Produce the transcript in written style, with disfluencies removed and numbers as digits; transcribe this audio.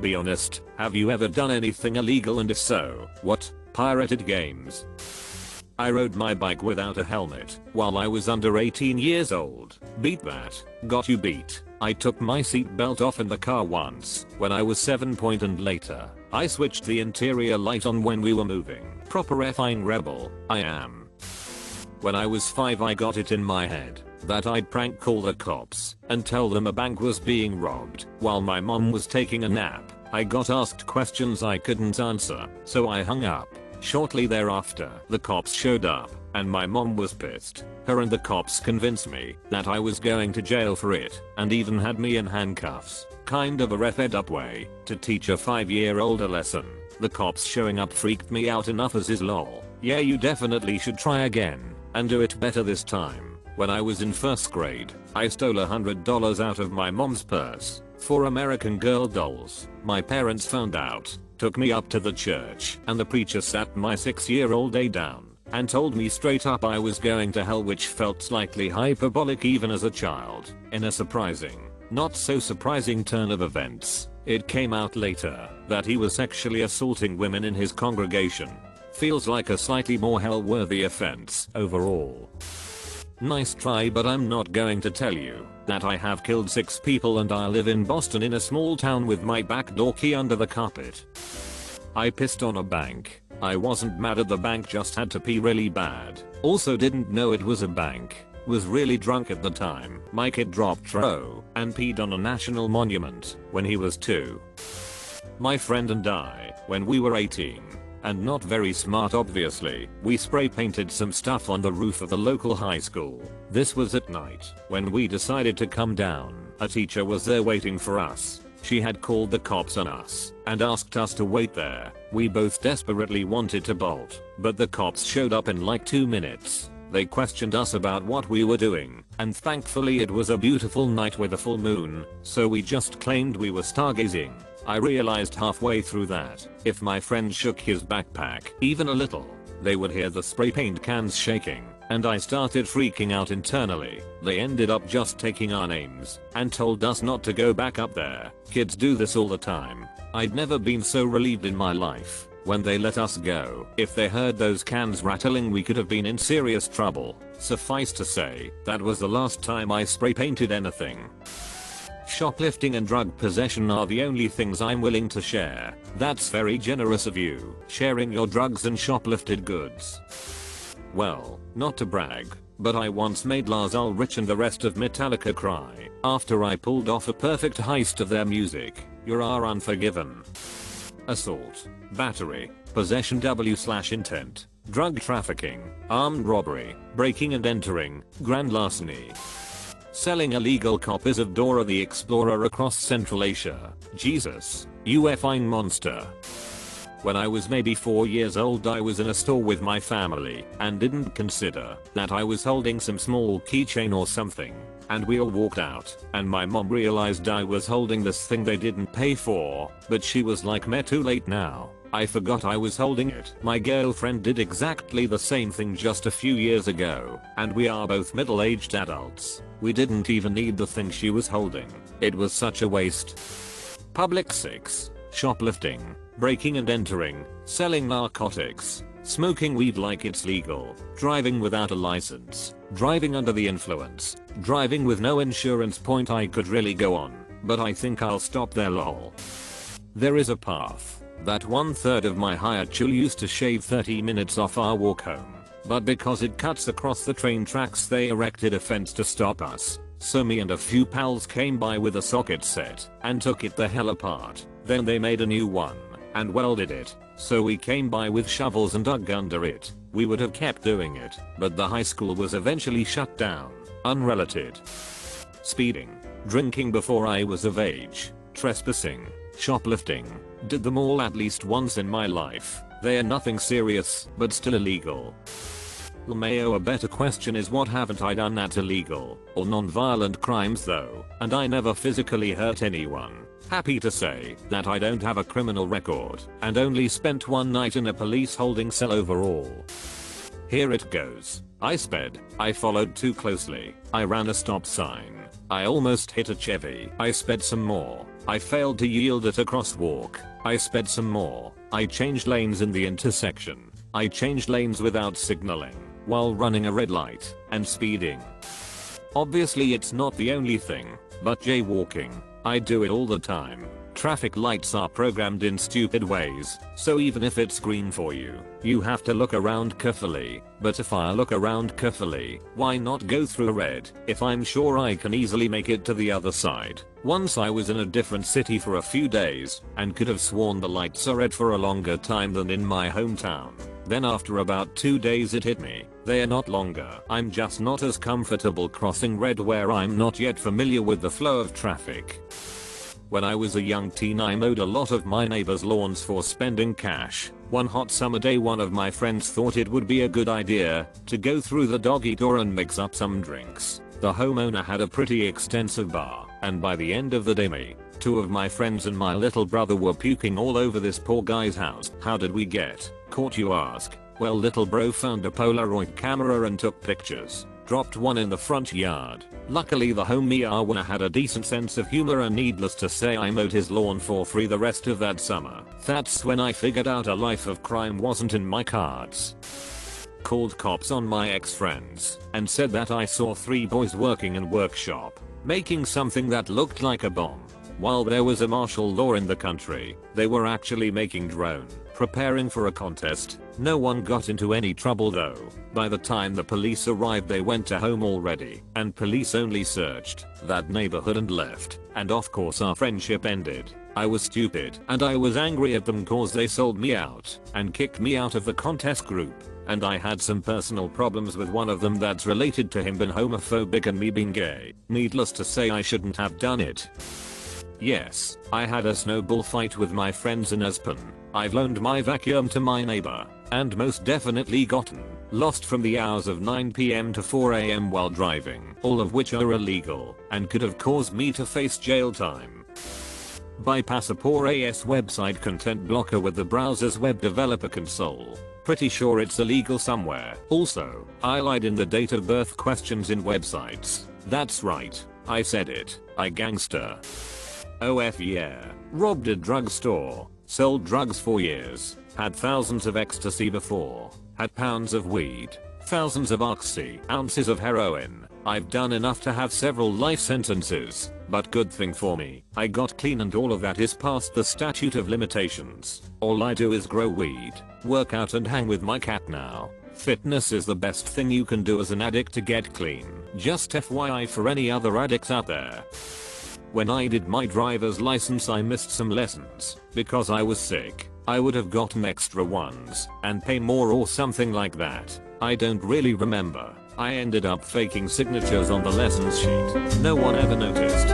Be honest, have you ever done anything illegal, and if so, what? Pirated games. I rode my bike without a helmet while I was under 18 years old. Beat that. Got you beat. I took my seatbelt off in the car once when I was 7 and later I switched the interior light on when we were moving. Proper effing rebel, I am. When I was 5 I got it in my head that I'd prank call the cops and tell them a bank was being robbed while my mom was taking a nap. I got asked questions I couldn't answer, so I hung up. Shortly thereafter, the cops showed up, and my mom was pissed. Her and the cops convinced me that I was going to jail for it, and even had me in handcuffs. Kind of a rough up way to teach a 5-year-old a lesson. The cops showing up freaked me out enough as is lol. Yeah, you definitely should try again, and do it better this time. When I was in 1st grade, I stole $100 out of my mom's purse for American Girl dolls. My parents found out, took me up to the church, and the preacher sat my 6-year-old down and told me straight up I was going to hell, which felt slightly hyperbolic even as a child. In a surprising, not so surprising turn of events, it came out later that he was sexually assaulting women in his congregation. Feels like a slightly more hell-worthy offense overall. Nice try, but I'm not going to tell you that I have killed 6 people and I live in Boston in a small town with my backdoor key under the carpet. I pissed on a bank. I wasn't mad at the bank, just had to pee really bad. Also didn't know it was a bank. Was really drunk at the time. My kid dropped trow and peed on a national monument when he was 2. My friend and I, when we were 18, and not very smart obviously, we spray painted some stuff on the roof of the local high school. This was at night when we decided to come down. A teacher was there waiting for us. She had called the cops on us and asked us to wait there. We both desperately wanted to bolt, but the cops showed up in like 2 minutes. They questioned us about what we were doing, and thankfully it was a beautiful night with a full moon, so we just claimed we were stargazing. I realized halfway through that if my friend shook his backpack even a little, they would hear the spray paint cans shaking, and I started freaking out internally. They ended up just taking our names and told us not to go back up there. Kids do this all the time. I'd never been so relieved in my life when they let us go. If they heard those cans rattling, we could have been in serious trouble. Suffice to say, that was the last time I spray painted anything. Shoplifting and drug possession are the only things I'm willing to share. That's very generous of you, sharing your drugs and shoplifted goods. Well, not to brag, but I once made Lars Ulrich and the rest of Metallica cry after I pulled off a perfect heist of their music. You are unforgiven. Assault, battery, possession W/intent, drug trafficking, armed robbery, breaking and entering, grand larceny. Selling illegal copies of Dora the Explorer across Central Asia. Jesus, you effing monster. When I was maybe 4 years old, I was in a store with my family and didn't consider that I was holding some small keychain or something, and we all walked out, and my mom realized I was holding this thing they didn't pay for, but she was like, "Meh, too late now. I forgot I was holding it." My girlfriend did exactly the same thing just a few years ago, and we are both middle-aged adults. We didn't even need the thing she was holding. It was such a waste. Public 6. Shoplifting, breaking and entering, selling narcotics, smoking weed like it's legal, driving without a license, driving under the influence, driving with no insurance. Point, I could really go on, but I think I'll stop there lol. There is a path that 1/3 of my hired chul used to shave 30 minutes off our walk home, but because it cuts across the train tracks they erected a fence to stop us. So me and a few pals came by with a socket set and took it the hell apart. Then they made a new one and welded it. So we came by with shovels and dug under it. We would have kept doing it, but the high school was eventually shut down. Unrelated. Speeding, drinking before I was of age, trespassing, shoplifting. Did them all at least once in my life. They are nothing serious, but still illegal. Mayo, a better question is what haven't I done that's illegal or non-violent crimes though, and I never physically hurt anyone. Happy to say that I don't have a criminal record and only spent 1 night in a police holding cell overall. Here it goes. I sped. I followed too closely. I ran a stop sign. I almost hit a Chevy. I sped some more. I failed to yield at a crosswalk. I sped some more. I changed lanes in the intersection. I changed lanes without signaling, while running a red light, and speeding. Obviously it's not the only thing, but jaywalking, I do it all the time. Traffic lights are programmed in stupid ways, so even if it's green for you, you have to look around carefully. But if I look around carefully, why not go through red if I'm sure I can easily make it to the other side? Once I was in a different city for a few days and could have sworn the lights are red for a longer time than in my hometown. Then after about 2 days it hit me, they are not longer. I'm just not as comfortable crossing red where I'm not yet familiar with the flow of traffic. When I was a young teen I mowed a lot of my neighbors' lawns for spending cash. One hot summer day one of my friends thought it would be a good idea to go through the doggy door and mix up some drinks. The homeowner had a pretty extensive bar, and by the end of the day me, 2 of my friends and my little brother were puking all over this poor guy's house. How did we get caught, you ask? Well, little bro found a Polaroid camera and took pictures. Dropped one in the front yard. Luckily the homie owner had a decent sense of humor and needless to say I mowed his lawn for free the rest of that summer. That's when I figured out a life of crime wasn't in my cards. Called cops on my ex-friends and said that I saw 3 boys working in workshop, making something that looked like a bomb. While there was a martial law in the country, they were actually making drone, preparing for a contest. No one got into any trouble though. By the time the police arrived they went to home already, and police only searched that neighborhood and left, and of course our friendship ended. I was stupid and I was angry at them cause they sold me out and kicked me out of the contest group. And I had some personal problems with one of them that's related to him being homophobic and me being gay. Needless to say I shouldn't have done it. Yes, I had a snowball fight with my friends in Aspen. I've loaned my vacuum to my neighbor, and most definitely gotten lost from the hours of 9 PM to 4 AM while driving, all of which are illegal, and could have caused me to face jail time. Bypass a poor AS website content blocker with the browser's web developer console. Pretty sure it's illegal somewhere. Also, I lied in the date of birth questions in websites. That's right, I said it, I gangster. OF yeah. Robbed a drugstore, sold drugs for years, had thousands of ecstasy before, had pounds of weed, thousands of oxy, ounces of heroin. I've done enough to have several life sentences, but good thing for me, I got clean and all of that is past the statute of limitations. All I do is grow weed, work out and hang with my cat now. Fitness is the best thing you can do as an addict to get clean. Just FYI for any other addicts out there. When I did my driver's license I missed some lessons because I was sick. I would have gotten extra ones and pay more or something like that. I don't really remember. I ended up faking signatures on the lessons sheet. No one ever noticed.